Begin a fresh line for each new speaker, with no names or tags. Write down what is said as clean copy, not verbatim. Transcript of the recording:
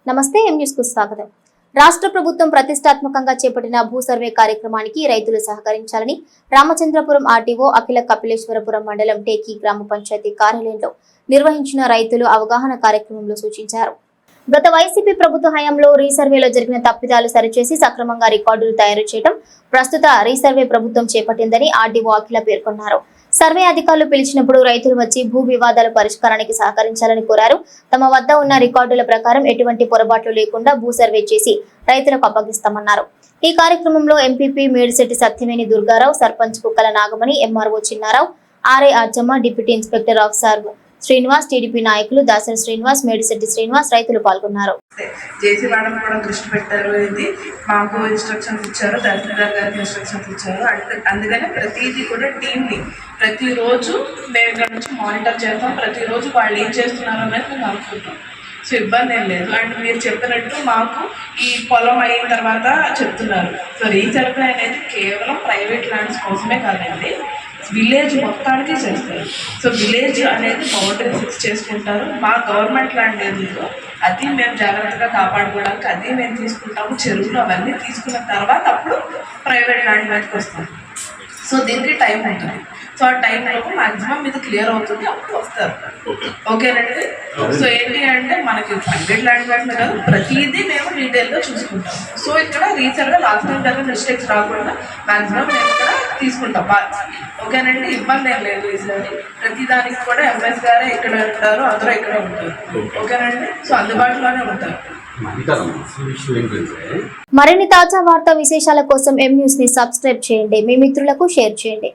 నమస్తే M news కు స్వాగతం. రాష్ట్ర ప్రభుత్వం ప్రతిష్టాత్మకంగా చేపట్టిన భూ సర్వే కార్యక్రమానికి రైతులు సహకరించాలని రామచంద్రపురం ఆర్టీఓ అఖిల కపిలేశ్వరపురం మండలం టేకి గ్రామ పంచాయతీ కార్యాలయంలో నిర్వహించిన రైతులు అవగాహన కార్యక్రమంలో సూచించారు. గత వైసీపీ ప్రభుత్వ హయాంలో రీసర్వేలో జరిగిన తప్పిదాలు సరిచేసి సక్రమంగా రికార్డులు తయారు చేయడం ప్రస్తుత రీసర్వే ప్రభుత్వం చేపట్టిందని ఆర్టీఓ అఖిల పేర్కొన్నారు. సర్వే అధికారులు పిలిచినప్పుడు రైతులు వచ్చి భూ వివాదాల పరిష్కారానికి సహకరించాలని కోరారు. తమ వద్ద ఉన్న రికార్డుల ప్రకారం ఎటువంటి పొరపాట్లు లేకుండా భూ సర్వే చేసి రైతులకు అప్పగిస్తామన్నారు. ఈ కార్యక్రమంలో MPP Medisetti Satyaveni Durgarao, sarpanch Kukkala Nagamani, MRO Chinnarao, RI Archamma, deputy inspector of survey Srinivas, TDP నాయకులు దాసరి శ్రీనివాస్, మేడిశెట్టి శ్రీనివాస్ రైతులు పాల్గొన్నారు.
జేసీ మేడం కూడా దృష్టి పెట్టారు. ఇది మాకు ఇన్స్ట్రక్షన్స్ ఇచ్చారు, తహసీల్దార్ గారికి ఇన్స్ట్రక్షన్స్ ఇచ్చారు. అందుకనే ప్రతిదీ కూడా టీంని ప్రతిరోజు మేము ఇక్కడ నుంచి మానిటర్ చేస్తాం. ప్రతిరోజు వాళ్ళు ఏం చేస్తున్నారు అనేది మేము అనుకుంటాం. సో ఇబ్బంది ఏం లేదు. అండ్ మీరు చెప్పినట్టు మాకు ఈ పొలం అయిన తర్వాత చెప్తున్నారు. సో రీసర్వే అనేది కేవలం ప్రైవేట్ ల్యాండ్స్ కోసమే కాదండి, విలేజ్ మొత్తానికి చేస్తారు. సో విలేజ్ అనేది బౌండరీ ఫిక్స్ చేసుకుంటారు. మా గవర్నమెంట్ ల్యాండ్ ఏదో అది మేము జాగ్రత్తగా కాపాడుకోవడానికి అది మేము తీసుకుంటాము. చెరువులు అవన్నీ తీసుకున్న తర్వాత అప్పుడు ప్రైవేట్ ల్యాండ్ మీదకి వస్తాం. సో దీనికి టైం ఉంటుంది. సో ఆ టైం వరకు మ్యాక్సిమం ఇది క్లియర్ అవుతుంది, అప్పుడు వస్తారు. ఓకేనండి. సో ఏంటి అంటే మనకి ప్రైవేట్ ల్యాండ్ వాటిని కాదు, ప్రతిదీ మేము డీటెయిల్గా చూసుకుంటాం. సో ఇక్కడ రీసెంట్గా లాస్ట్ టైం దగ్గర మిస్టేక్స్ రాకుండా మ్యాక్సిమం మేము ఇక్కడ తీసుకుంటాం. ఓకేనండి. ఇబ్బంది ఏం లేదు. ఈసారి ప్రతిదానికి కూడా ఎంఎస్ గారే ఇక్కడ ఉంటారు, అందరూ ఇక్కడ ఉంటారు. ఓకేనండి. సో అందుబాటులోనే ఉంటారు.
మరిన్ని తాజా వార్తా విశేషాల కోసం ఎం న్యూస్ ని సబ్స్క్రైబ్ చేయండి, మీ మిత్రులకు షేర్ చేయండి.